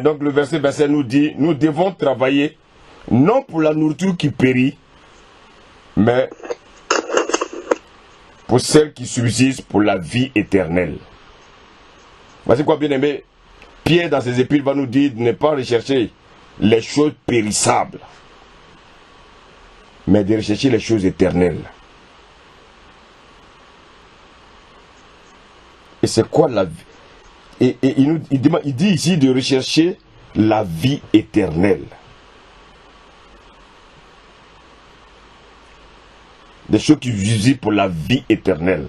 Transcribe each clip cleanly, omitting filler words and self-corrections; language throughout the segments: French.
Donc le verset 27 nous dit, nous devons travailler non pour la nourriture qui périt, mais pour celle qui subsiste pour la vie éternelle. Voici quoi, bien aimé, Pierre dans ses épîtres va nous dire de ne pas rechercher les choses périssables, mais de rechercher les choses éternelles. Et c'est quoi la vie? Et il dit ici de rechercher la vie éternelle. Des choses qui usent pour la vie éternelle.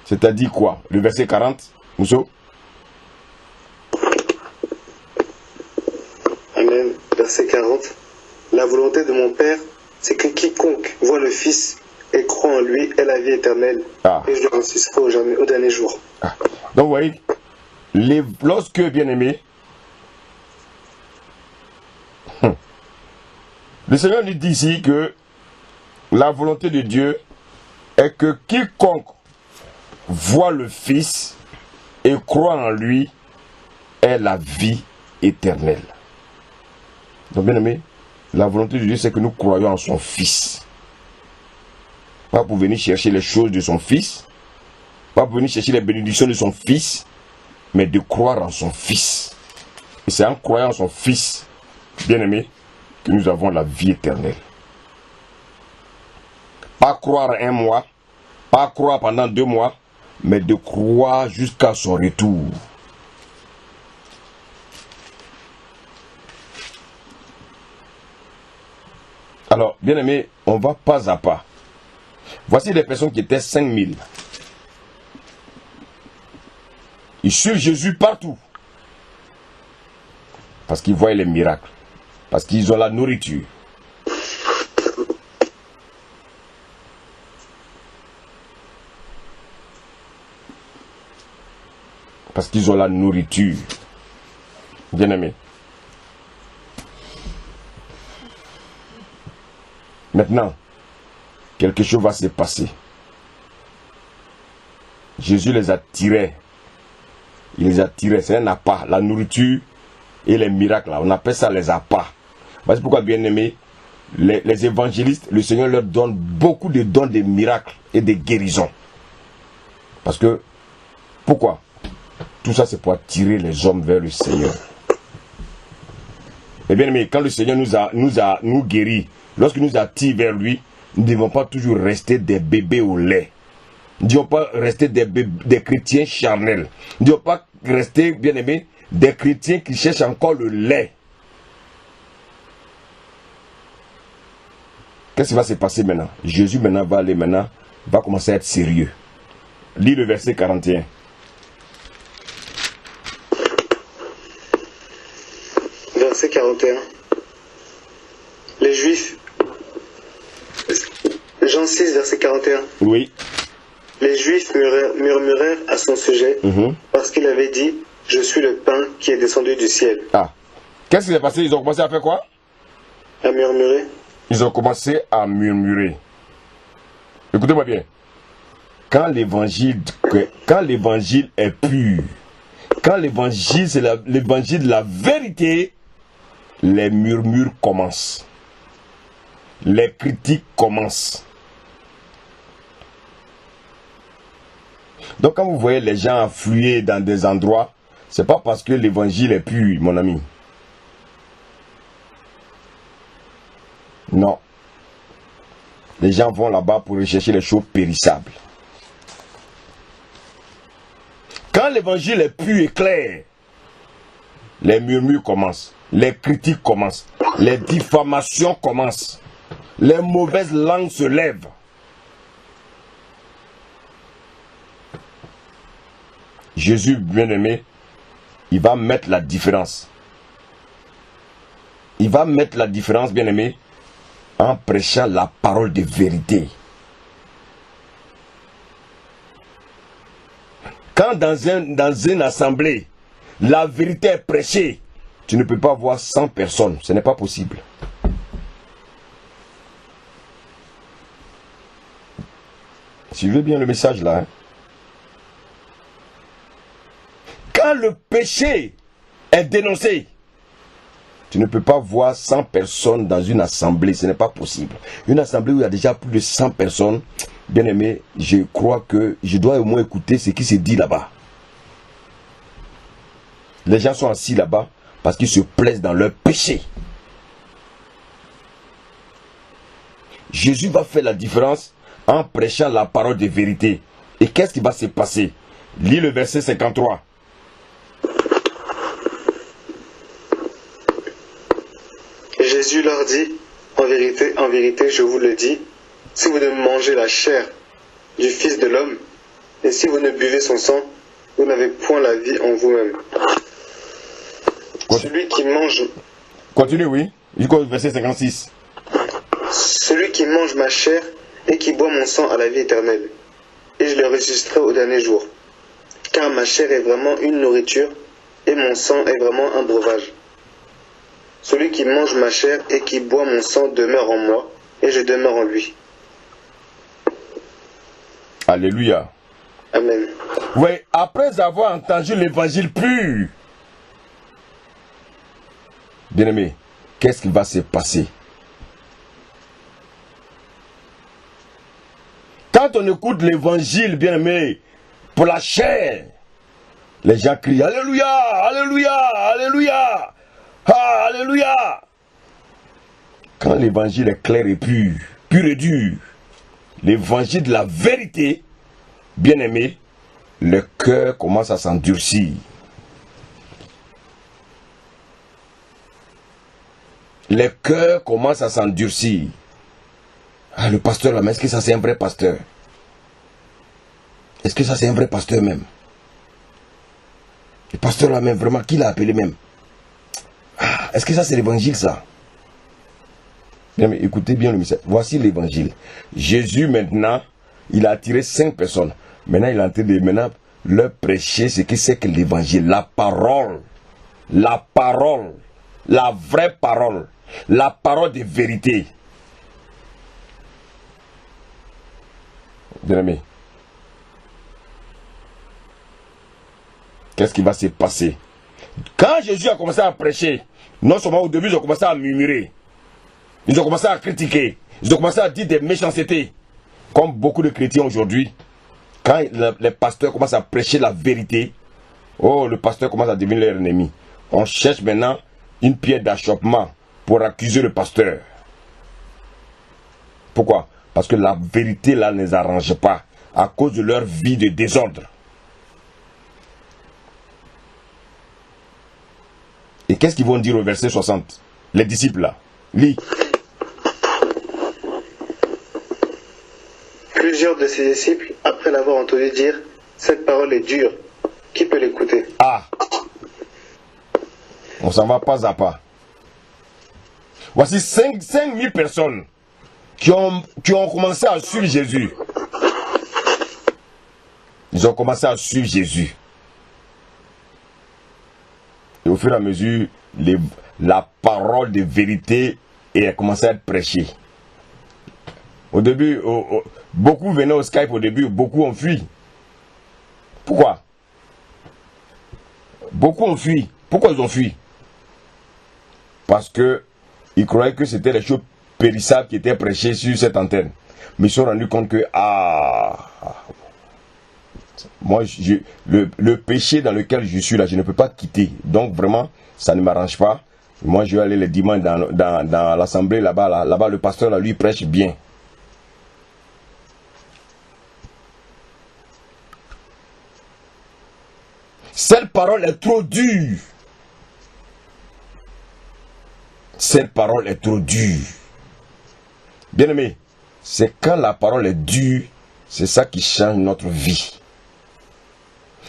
C'est-à-dire quoi? Le verset 40, Mousso? Amen. Verset 40. La volonté de mon Père, c'est que quiconque voit le Fils et croit en lui ait la vie éternelle. Et je le ressusciterai au dernier jour. Donc vous voyez, lorsque, bien aimé, le Seigneur nous dit ici que la volonté de Dieu est que quiconque voit le Fils et croit en lui ait la vie éternelle. Donc bien aimé, la volonté de Dieu c'est que nous croyons en son Fils. Pas pour venir chercher les choses de son Fils, pas pour venir chercher les bénédictions de son Fils, mais de croire en son Fils. Et c'est en croyant en son Fils, bien aimé, que nous avons la vie éternelle. Pas croire un mois, pas croire pendant 2 mois, mais de croire jusqu'à son retour. Alors, bien aimé, on va pas à pas. Voici des personnes qui étaient 5000. Ils suivent Jésus partout. Parce qu'ils voient les miracles. Parce qu'ils ont la nourriture. Parce qu'ils ont la nourriture. Bien aimé. Maintenant, quelque chose va se passer. Jésus les a tirés. Il les a tirés. C'est un appât. La nourriture et les miracles, là, on appelle ça les appâts. C'est pourquoi, bien aimé, les évangélistes, le Seigneur leur donne beaucoup de dons de miracles et de guérisons. Parce que, pourquoi? Tout ça, c'est pour attirer les hommes vers le Seigneur. Et bien aimé, quand le Seigneur nous guérit, lorsqu'il nous attire vers lui, nous ne devons pas toujours rester des bébés au lait. Nous ne devons pas rester des chrétiens charnels. Nous ne devons pas rester, bien aimé, des chrétiens qui cherchent encore le lait. Qu'est-ce qui va se passer maintenant? Jésus maintenant va commencer à être sérieux. Lis le verset 41. Verset 41. Les Juifs. Jean 6, verset 41. Oui. Les Juifs murmurèrent à son sujet parce qu'il avait dit « Je suis le pain qui est descendu du ciel ». Qu'est-ce qui s'est passé? Ils ont commencé à faire quoi? À murmurer. Ils ont commencé à murmurer. Écoutez-moi bien. Quand l'évangile est pur, quand l'évangile c'est l'évangile de la vérité, les murmures commencent. Les critiques commencent. Donc quand vous voyez les gens affluer dans des endroits, c'est pas parce que l'évangile est pur, mon ami. Non. Les gens vont là-bas pour rechercher les choses périssables. Quand l'évangile est pur et clair, les murmures commencent, les critiques commencent, les diffamations commencent, les mauvaises langues se lèvent. Jésus, bien-aimé, il va mettre la différence. Il va mettre la différence, bien-aimé, en prêchant la parole de vérité. Quand dans une assemblée, la vérité est prêchée, tu ne peux pas voir 100 personnes. Ce n'est pas possible. Suivez bien le message là. Hein. Quand le péché est dénoncé, tu ne peux pas voir 100 personnes dans une assemblée, ce n'est pas possible. Une assemblée où il y a déjà plus de 100 personnes, bien aimé, je crois que je dois au moins écouter ce qui se dit là-bas. Les gens sont assis là-bas parce qu'ils se plaisent dans leur péché. Jésus va faire la différence en prêchant la parole de vérité. Et qu'est-ce qui va se passer? Lis le verset 53. Jésus leur dit, en vérité, je vous le dis, si vous ne mangez la chair du Fils de l'homme, et si vous ne buvez son sang, vous n'avez point la vie en vous-même. Celui qui mange... Continue, oui. Jusqu'au verset 56. Celui qui mange ma chair et qui boit mon sang a la vie éternelle, et je le ressusciterai au dernier jour. Car ma chair est vraiment une nourriture, et mon sang est vraiment un breuvage. Celui qui mange ma chair et qui boit mon sang demeure en moi, et je demeure en lui. Alléluia. Amen. Oui, après avoir entendu l'évangile pur, bien-aimé, qu'est-ce qui va se passer? Quand on écoute l'évangile, bien-aimé, pour la chair, les gens crient Alléluia, Alléluia, Alléluia, ah, Alléluia. Quand l'évangile est clair et pur, pur et dur, l'évangile de la vérité, bien-aimé, le cœur commence à s'endurcir. Le cœur commence à s'endurcir. Ah, le pasteur là, mais est-ce que ça c'est un vrai pasteur? Est-ce que ça c'est un vrai pasteur même? Le pasteur là même, vraiment, qui l'a appelé même? Ah, est-ce que ça c'est l'évangile ça? Bien, mais écoutez bien le message. Voici l'évangile. Jésus maintenant, il a attiré 5 personnes. Maintenant, il est en train de leur prêcher ce que c'est que l'évangile. La parole, la vraie parole, la parole de vérité. Bien aimé, qu'est-ce qui va se passer? Quand Jésus a commencé à prêcher, non seulement au début, ils ont commencé à murmurer, ils ont commencé à critiquer, ils ont commencé à dire des méchancetés, comme beaucoup de chrétiens aujourd'hui. Quand les pasteurs commencent à prêcher la vérité, oh, le pasteur commence à devenir leur ennemi. On cherche maintenant une pierre d'achoppement pour accuser le pasteur. Pourquoi? Parce que la vérité là ne les arrange pas à cause de leur vie de désordre. Et qu'est-ce qu'ils vont dire au verset 60? Les disciples là. Lis. Plusieurs de ses disciples, après l'avoir entendu dire, cette parole est dure, qui peut l'écouter? Ah, on s'en va pas à pas. Voici 5000 personnes qui ont commencé à suivre Jésus. Ils ont commencé à suivre Jésus. Et au fur et à mesure, la parole de vérité a commencé à être prêchée. Au début, beaucoup venaient au Skype au début, beaucoup ont fui. Pourquoi? Beaucoup ont fui. Pourquoi ils ont fui? Parce que ils croyaient que c'était les choses périssables qui étaient prêchées sur cette antenne. Mais ils se sont rendus compte que, moi, le péché dans lequel je suis là, je ne peux pas quitter. Donc vraiment, ça ne m'arrange pas. Moi, je vais aller les dimanches dans l'assemblée là-bas. Là-bas, le pasteur, là, lui, prêche bien. Cette parole est trop dure. Cette parole est trop dure. Bien aimé, c'est quand la parole est dure, c'est ça qui change notre vie.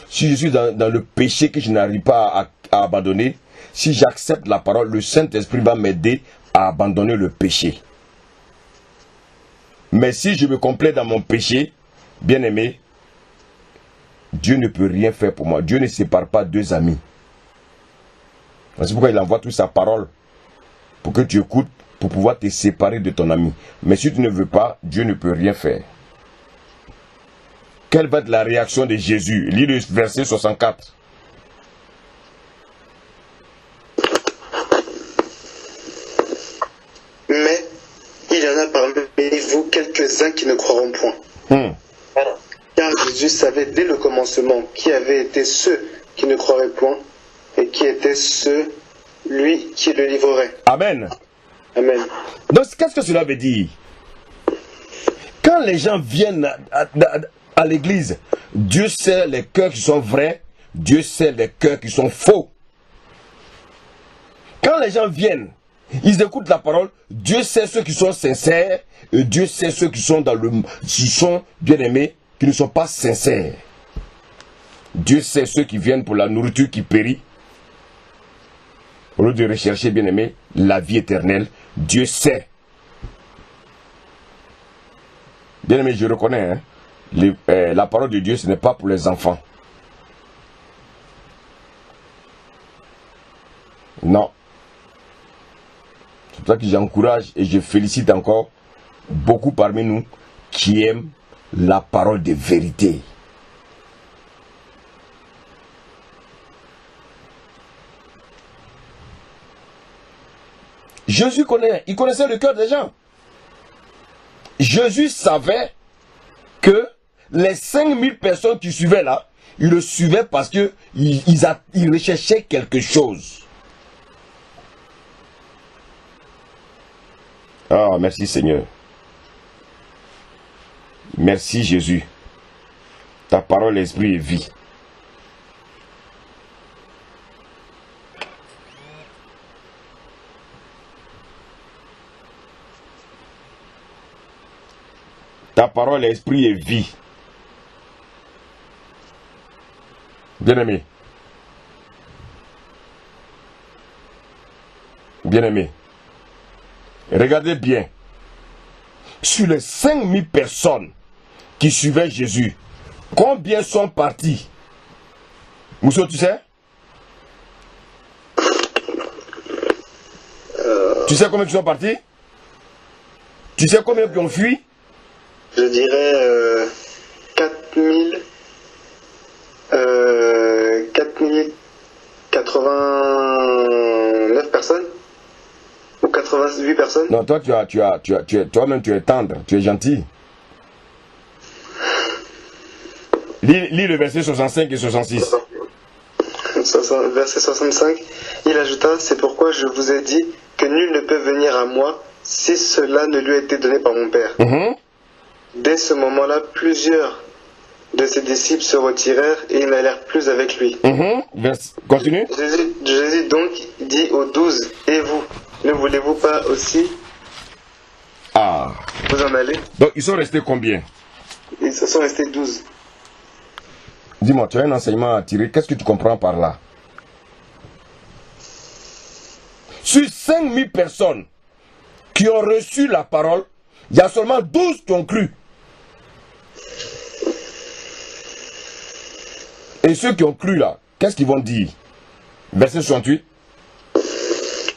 Si je suis dans le péché que je n'arrive pas à abandonner, si j'accepte la parole, le Saint-Esprit va m'aider à abandonner le péché. Mais si je me complais dans mon péché, bien aimé, Dieu ne peut rien faire pour moi. Dieu ne sépare pas deux amis. C'est pourquoi il envoie toute sa parole pour que tu écoutes, pour pouvoir te séparer de ton ami. Mais si tu ne veux pas, Dieu ne peut rien faire. quelle va être la réaction de Jésus? Lis le verset 64. Mais il y en a parmi vous quelques-uns qui ne croiront point. Car Jésus savait dès le commencement qui avaient été ceux qui ne croiraient point et qui étaient celui qui le livrerait. Amen. Amen. Donc, qu'est-ce que cela veut dire? Quand les gens viennent à l'église, Dieu sait les cœurs qui sont vrais, Dieu sait les cœurs qui sont faux. Quand les gens viennent, ils écoutent la parole, Dieu sait ceux qui sont sincères et Dieu sait ceux qui sont bien aimés, qui ne sont pas sincères. Dieu sait ceux qui viennent pour la nourriture qui périt, au lieu de rechercher, bien aimé, la vie éternelle. Dieu sait. Bien aimé, je reconnais, la parole de Dieu, ce n'est pas pour les enfants. Non. C'est pour ça que j'encourage et je félicite encore beaucoup parmi nous qui aiment la parole de vérité. Jésus il connaissait le cœur des gens. Jésus savait que les 5000 personnes qui suivaient là, ils le suivaient parce qu'ils recherchaient quelque chose. Ah, merci Seigneur. Merci Jésus. Ta parole, esprit et vie. Ta parole, esprit et vie. Bien-aimé. Bien-aimé. Regardez bien. Sur les 5000 personnes qui suivaient Jésus, combien sont partis? Mousso, tu sais? Tu sais combien qui sont partis? Tu sais combien qui ont fui? Je dirais 4089 personnes ou 88 personnes. Non, toi toi-même tu es tendre, tu es gentil. Lis le verset 65 et 66. Verset 65, il ajouta, c'est pourquoi je vous ai dit que nul ne peut venir à moi si cela ne lui a été donné par mon Père. Dès ce moment-là, plusieurs de ses disciples se retirèrent et ils n'allèrent plus avec lui. Continue. Jésus donc dit aux 12, et vous, ne voulez-vous pas aussi vous en aller? Donc ils sont restés combien? Ils sont restés 12. Dis-moi, tu as un enseignement à tirer, qu'est-ce que tu comprends par là? Sur 5000 personnes qui ont reçu la parole, il y a seulement 12 qui ont cru. Et ceux qui ont cru là, qu'est-ce qu'ils vont dire? Verset 68.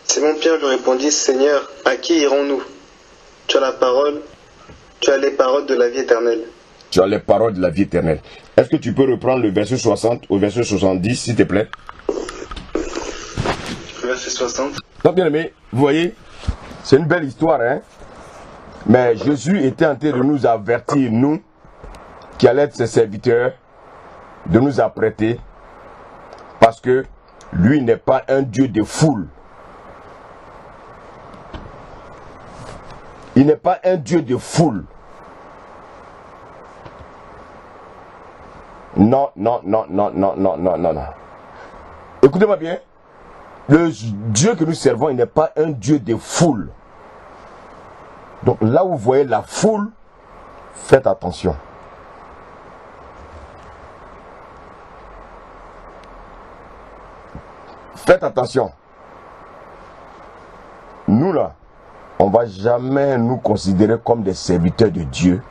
Simon-Pierre lui répondit, Seigneur, à qui irons-nous? Tu as la parole, tu as les paroles de la vie éternelle. Tu as les paroles de la vie éternelle. Est-ce que tu peux reprendre le verset 60 au verset 70, s'il te plaît? Verset 60. Donc bien aimé, vous voyez, c'est une belle histoire, hein? Mais Jésus était en train de nous avertir, nous, qui allons être ses serviteurs, de nous apprêter, parce que lui n'est pas un Dieu de foule. Il n'est pas un Dieu de foule. Non. Écoutez-moi bien. Le Dieu que nous servons, il n'est pas un Dieu de foule. Donc là où vous voyez la foule, faites attention. Faites attention. Nous là, on ne va jamais nous considérer comme des serviteurs de Dieu.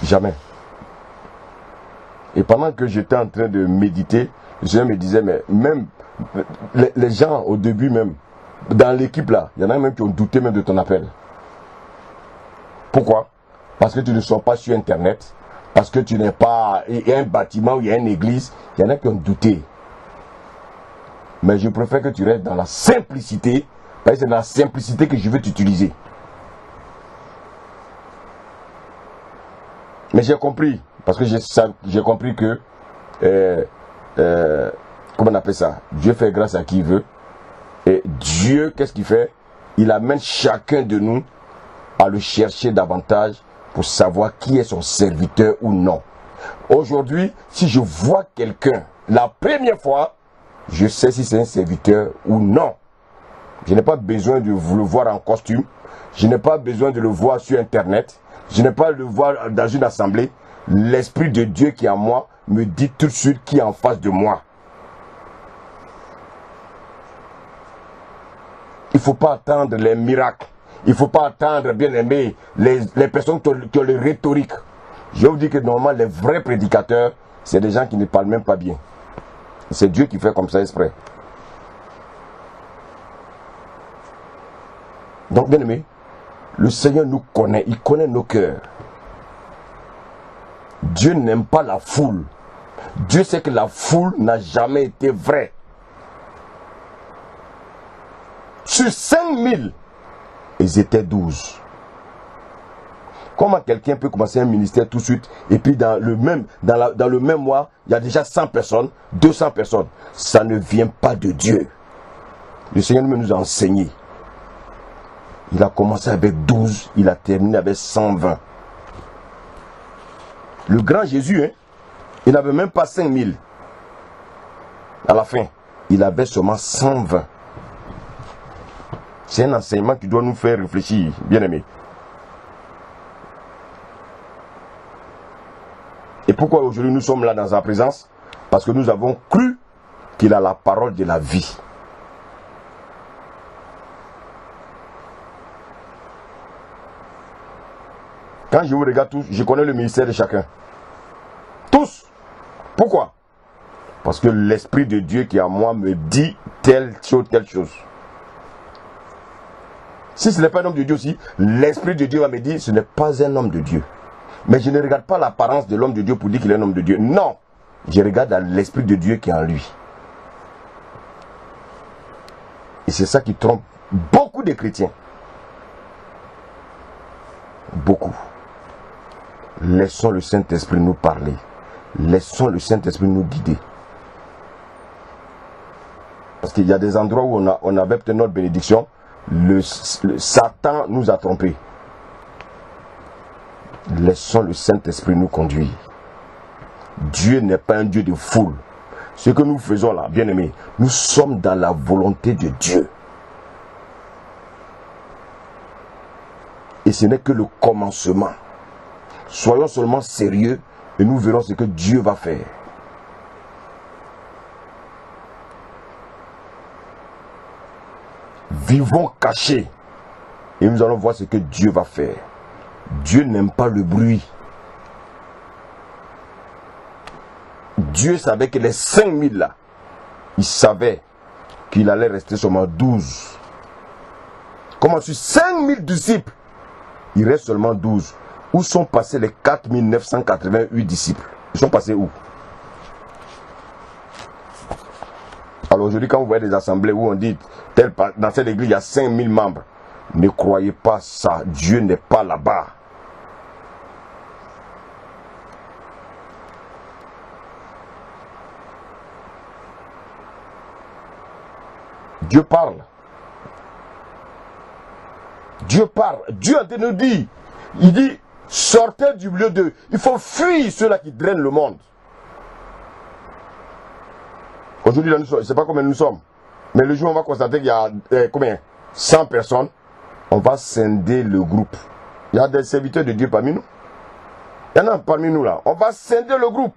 Jamais. Et pendant que j'étais en train de méditer, je me disais, mais même les gens au début même, dans l'équipe là, il y en a même qui ont douté même de ton appel. Pourquoi? parce que tu ne sors pas sur Internet, parce que tu n'es pas... Il y a un bâtiment où il y a une église, il y en a qui ont douté. Mais je préfère que tu restes dans la simplicité, parce que c'est dans la simplicité que je veux t'utiliser. Mais j'ai compris, parce que j'ai compris que, comment on appelle ça? Dieu fait grâce à qui il veut. Et Dieu, qu'est-ce qu'il fait? Il amène chacun de nous à le chercher davantage pour savoir qui est son serviteur ou non. Aujourd'hui, si je vois quelqu'un, la première fois, je sais si c'est un serviteur ou non. Je n'ai pas besoin de le voir en costume. Je n'ai pas besoin de le voir sur Internet. Je n'ai pas de le voir dans une assemblée. L'Esprit de Dieu qui est en moi me dit tout de suite qui est en face de moi. Il ne faut pas attendre les miracles. Il ne faut pas attendre, bien aimé, les personnes qui ont le rhétorique. Je vous dis que normalement, les vrais prédicateurs, c'est des gens qui ne parlent même pas bien. C'est Dieu qui fait comme ça exprès. Donc, bien aimé, le Seigneur nous connaît, il connaît nos cœurs. Dieu n'aime pas la foule. Dieu sait que la foule n'a jamais été vraie. Sur 5000, ils étaient 12. Comment quelqu'un peut commencer un ministère tout de suite et puis dans le même mois, il y a déjà 100 personnes, 200 personnes. Ça ne vient pas de Dieu. Le Seigneur nous a enseigné. Il a commencé avec 12, il a terminé avec 120. Le grand Jésus, hein, il n'avait même pas 5000. À la fin, il avait seulement 120. C'est un enseignement qui doit nous faire réfléchir, bien aimé. Et pourquoi aujourd'hui nous sommes là dans sa présence? Parce que nous avons cru qu'il a la parole de la vie. Quand je vous regarde tous, je connais le ministère de chacun. Tous. Pourquoi? Parce que l'Esprit de Dieu qui est en moi me dit telle chose. Si ce n'est pas un homme de Dieu aussi, l'Esprit de Dieu va me dire ce n'est pas un homme de Dieu. Mais je ne regarde pas l'apparence de l'homme de Dieu pour dire qu'il est un homme de Dieu. Non. Je regarde l'Esprit de Dieu qui est en lui. Et c'est ça qui trompe beaucoup de chrétiens. Beaucoup. Laissons le Saint-Esprit nous parler. Laissons le Saint-Esprit nous guider. Parce qu'il y a des endroits où on avait peut-être notre bénédiction. Le Satan nous a trompés. Laissons le Saint-Esprit nous conduire. Dieu n'est pas un Dieu de foule. Ce que nous faisons là, bien aimés, nous sommes dans la volonté de Dieu. Et ce n'est que le commencement. Soyons seulement sérieux et nous verrons ce que Dieu va faire. Vivons cachés et nous allons voir ce que Dieu va faire. Dieu n'aime pas le bruit. Dieu savait que les 5000 là, il savait qu'il allait rester seulement 12. Comment sur 5000 disciples, il reste seulement 12. Où sont passés les 4988 disciples? Ils sont passés où? Alors aujourd'hui, quand vous voyez des assemblées où on dit, dans cette église, il y a 5000 membres, ne croyez pas ça. Dieu n'est pas là-bas. Dieu parle. Dieu parle. Dieu a nous dit, il dit, sortez du milieu d'eux. Il faut fuir ceux-là qui drainent le monde. Aujourd'hui, je ne sais pas combien nous sommes. Mais le jour où on va constater qu'il y a combien 100 personnes, on va scinder le groupe. Il y a des serviteurs de Dieu parmi nous. Il y en a parmi nous là. On va scinder le groupe.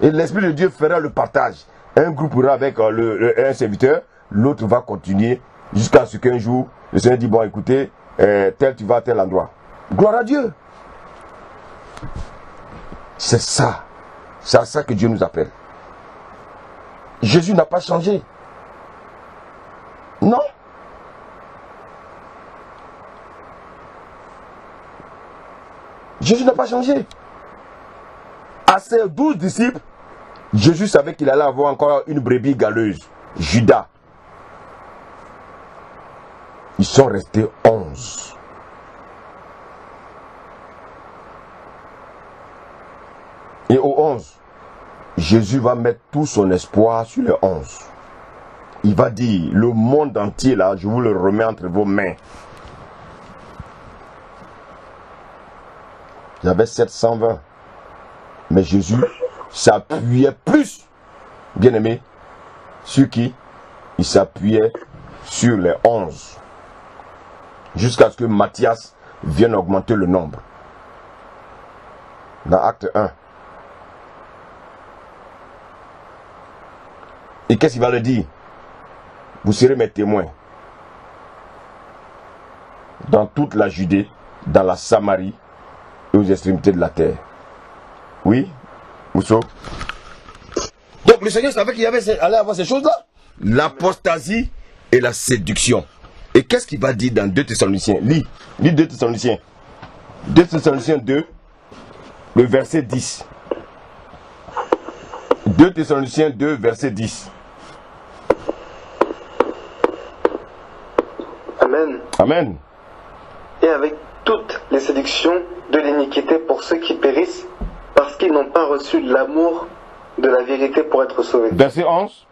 Et l'Esprit de Dieu fera le partage. Un groupe ira avec un serviteur, l'autre va continuer jusqu'à ce qu'un jour, le Seigneur dit, bon écoutez, tel tu vas à tel endroit. Gloire à Dieu. C'est ça. C'est à ça que Dieu nous appelle. Jésus n'a pas changé. Non. Jésus n'a pas changé. À ses 12 disciples, Jésus savait qu'il allait avoir encore une brebis galeuse, Judas. Ils sont restés 11. Et aux 11, Jésus va mettre tout son espoir sur les 11. Il va dire, le monde entier là, je vous le remets entre vos mains. Il y avait 720. Mais Jésus s'appuyait plus, bien aimé, sur qui? Il s'appuyait sur les 11. Jusqu'à ce que Matthias vienne augmenter le nombre. Dans Acte 1. Et qu'est-ce qu'il va leur dire? Vous serez mes témoins. Dans toute la Judée, dans la Samarie et aux extrémités de la terre. Oui, Mousso. Donc le Seigneur savait qu'il allait avoir ces choses-là. L'apostasie et la séduction. Et qu'est-ce qu'il va dire dans 2 Thessaloniciens? Lis 2 Thessaloniciens. 2 Thessaloniciens 2, le verset 10. 2 Thessaloniciens 2, verset 10. Amen. Amen. Et avec toutes les séductions de l'iniquité pour ceux qui périssent, parce qu'ils n'ont pas reçu l'amour de la vérité pour être sauvés. Verset 11.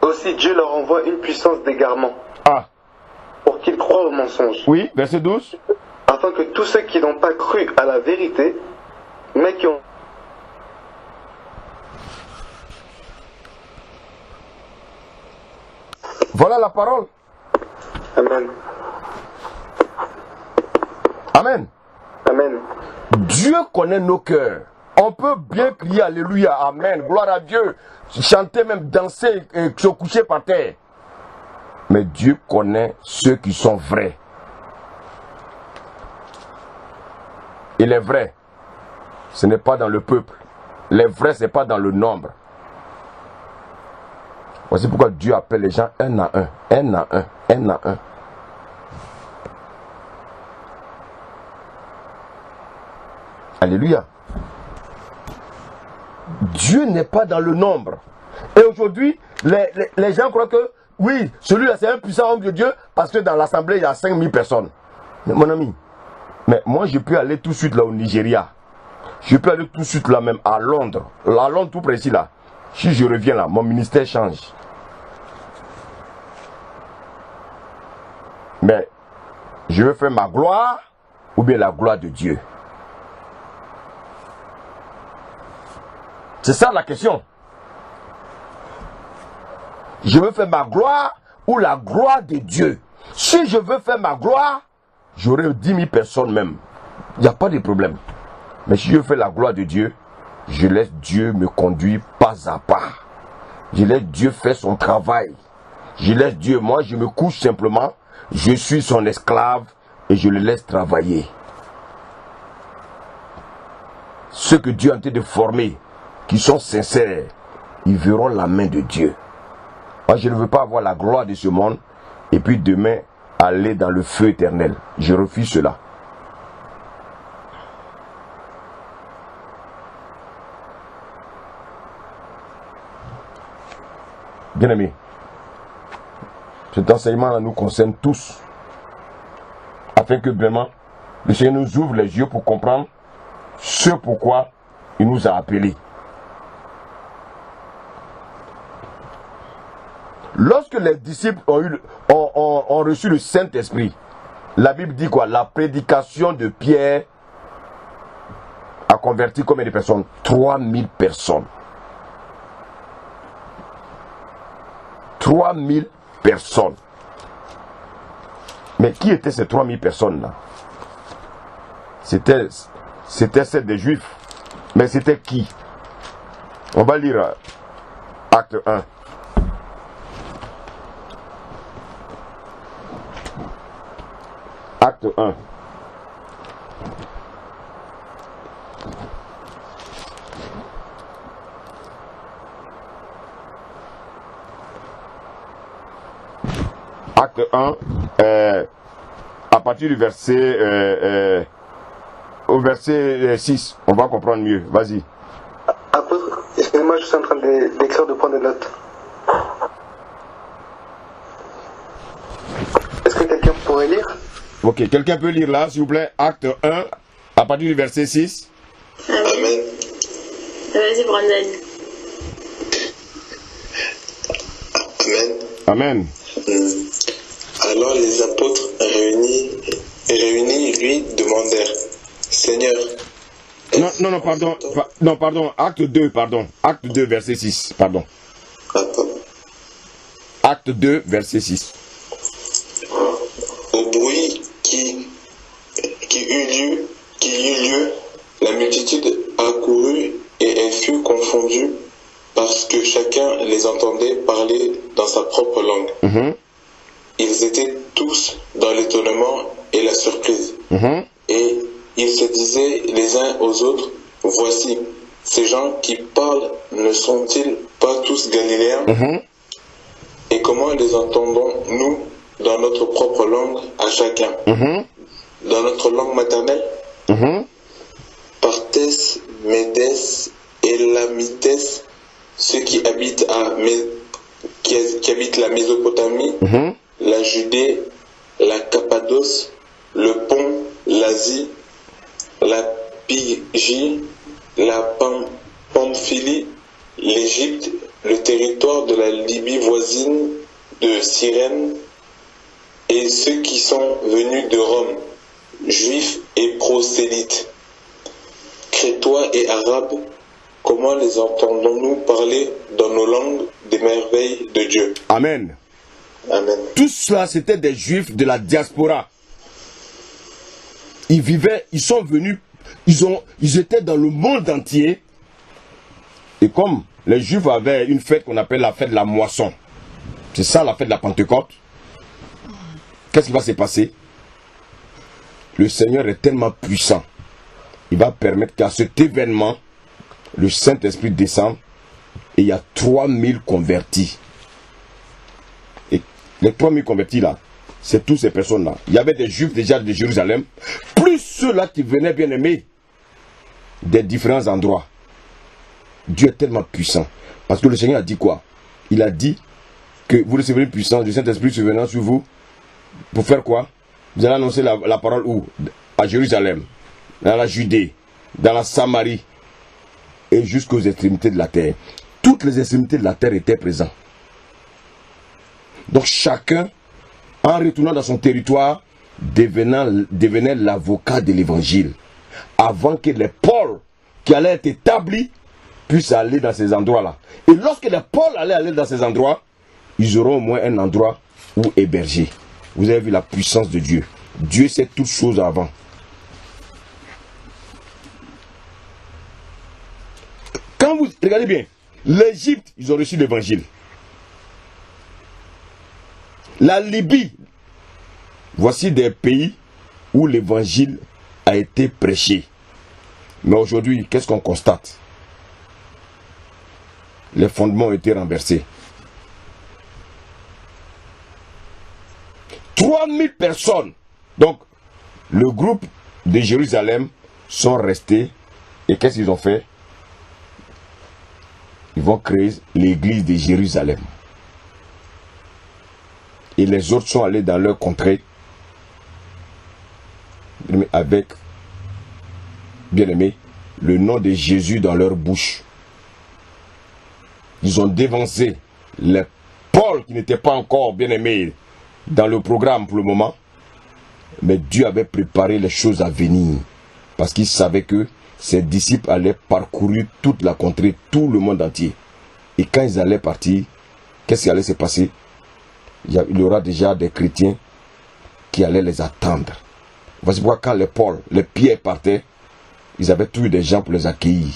Aussi Dieu leur envoie une puissance d'égarement. Ah. Pour qu'ils croient au mensonge. Oui, verset 12. Afin que tous ceux qui n'ont pas cru à la vérité, mais qui ont... Voilà la parole. Amen. Amen. Amen. Dieu connaît nos cœurs. On peut bien crier Alléluia, Amen, gloire à Dieu, chanter même, danser, et se coucher par terre. Mais Dieu connaît ceux qui sont vrais. Et les vrais, ce n'est pas dans le peuple. Les vrais, ce n'est pas dans le nombre. Voici pourquoi Dieu appelle les gens un à un, un à un, un à un. Alléluia. Dieu n'est pas dans le nombre. Et aujourd'hui, les gens croient que, oui, celui-là c'est un puissant homme de Dieu parce que dans l'assemblée il y a 5000 personnes. Mais mon ami, mais moi je peux aller tout de suite là au Nigeria. Je peux aller tout de suite là même à Londres. À Londres tout précis là. Si je reviens là, mon ministère change. Mais je veux faire ma gloire ou bien la gloire de Dieu. C'est ça la question. Je veux faire ma gloire ou la gloire de Dieu. Si je veux faire ma gloire, j'aurai 10 000 personnes même. Il n'y a pas de problème. Mais si je fais la gloire de Dieu, je laisse Dieu me conduire pas à pas. Je laisse Dieu faire son travail. Je laisse Dieu, moi je me couche simplement, je suis son esclave et je le laisse travailler. Ceux que Dieu a en train de former, qui sont sincères, ils verront la main de Dieu. Moi, je ne veux pas avoir la gloire de ce monde et puis demain aller dans le feu éternel. Je refuse cela. Bien-aimés, cet enseignement-là nous concerne tous, afin que vraiment le Seigneur nous ouvre les yeux pour comprendre ce pourquoi il nous a appelés. Lorsque les disciples ont reçu le Saint-Esprit, la Bible dit quoi? La prédication de Pierre a converti combien de personnes? 3000 personnes. 3000 personnes. Mais qui étaient ces 3000 personnes-là? C'était celles des Juifs. Mais c'était qui? On va lire Acte 1. Acte 1. Acte 1, à partir du verset au verset 6. On va comprendre mieux. Vas-y. Apôtre, excusez-moi, je suis en train d'écrire, de prendre des notes. Est-ce que quelqu'un pourrait lire? Ok, quelqu'un peut lire là, s'il vous plaît. Acte 1, à partir du verset 6. Amen. Vas-y, Brandon. Amen. Amen. Alors les apôtres réunis lui demandèrent, Seigneur. Pardon. Acte 2, verset 6. Pardon. Attends. Acte 2, verset 6. Au bruit qui eut lieu, la multitude accourut et elle fut confondue parce que chacun les entendait parler dans sa propre langue. Ils étaient tous dans l'étonnement et la surprise. Et ils se disaient les uns aux autres, voici, ces gens qui parlent ne sont-ils pas tous galiléens? Et comment les entendons-nous dans notre propre langue à chacun? Dans notre langue maternelle? Partès, Médès, Élamites, ceux qui habitent la Mésopotamie, la Judée, la Cappadoce, le Pont, l'Asie, la Pygie, la Pamphylie, l'Égypte, le territoire de la Libye voisine de Cyrène, et ceux qui sont venus de Rome, juifs et prosélytes, crétois et arabes, comment les entendons-nous parler dans nos langues des merveilles de Dieu? Amen. Amen. Tout cela, c'était des juifs de la diaspora. Ils vivaient, ils sont venus, ils étaient dans le monde entier. Et comme les juifs avaient une fête qu'on appelle la fête de la moisson, c'est ça la fête de la Pentecôte, qu'est-ce qui va se passer? Le Seigneur est tellement puissant, il va permettre qu'à cet événement, le Saint-Esprit descende et il y a 3000 convertis. Et les 3000 convertis là, c'est toutes ces personnes-là. Il y avait des Juifs déjà de Jérusalem, plus ceux-là qui venaient bien aimés des différents endroits. Dieu est tellement puissant. Parce que le Seigneur a dit quoi? Il a dit que vous recevrez une puissance du Saint-Esprit survenant sur vous. Pour faire quoi? Vous allez annoncer la parole où? À Jérusalem, dans la Judée, dans la Samarie et jusqu'aux extrémités de la terre. Toutes les extrémités de la terre étaient présentes. Donc chacun, en retournant dans son territoire, devenait l'avocat de l'évangile. Avant que les Paul qui allaient être établis puissent aller dans ces endroits-là. Et lorsque les Paul allaient aller dans ces endroits, ils auront au moins un endroit où héberger. Vous avez vu la puissance de Dieu. Dieu sait toutes choses avant. Quand vous regardez bien, l'Égypte, ils ont reçu l'évangile. La Libye, voici des pays où l'évangile a été prêché. Mais aujourd'hui, qu'est-ce qu'on constate? Les fondements ont été renversés. 3000 personnes. Donc, le groupe de Jérusalem sont restés. Et qu'est-ce qu'ils ont fait? Ils vont créer l'église de Jérusalem. Et les autres sont allés dans leur contrée avec, bien aimé, le nom de Jésus dans leur bouche. Ils ont dévancé les Paul qui n'étaient pas encore bien aimés dans le programme pour le moment. Mais Dieu avait préparé les choses à venir. Parce qu'il savait que ses disciples allaient parcourir toute la contrée, tout le monde entier. Et quand ils allaient partir, qu'est-ce qui allait se passer? Il y aura déjà des chrétiens qui allaient les attendre. Voici pourquoi quand les Pierre partaient, ils avaient trouvé des gens pour les accueillir.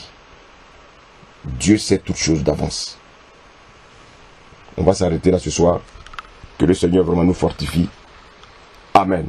Dieu sait toutes choses d'avance. On va s'arrêter là ce soir. Que le Seigneur vraiment nous fortifie. Amen.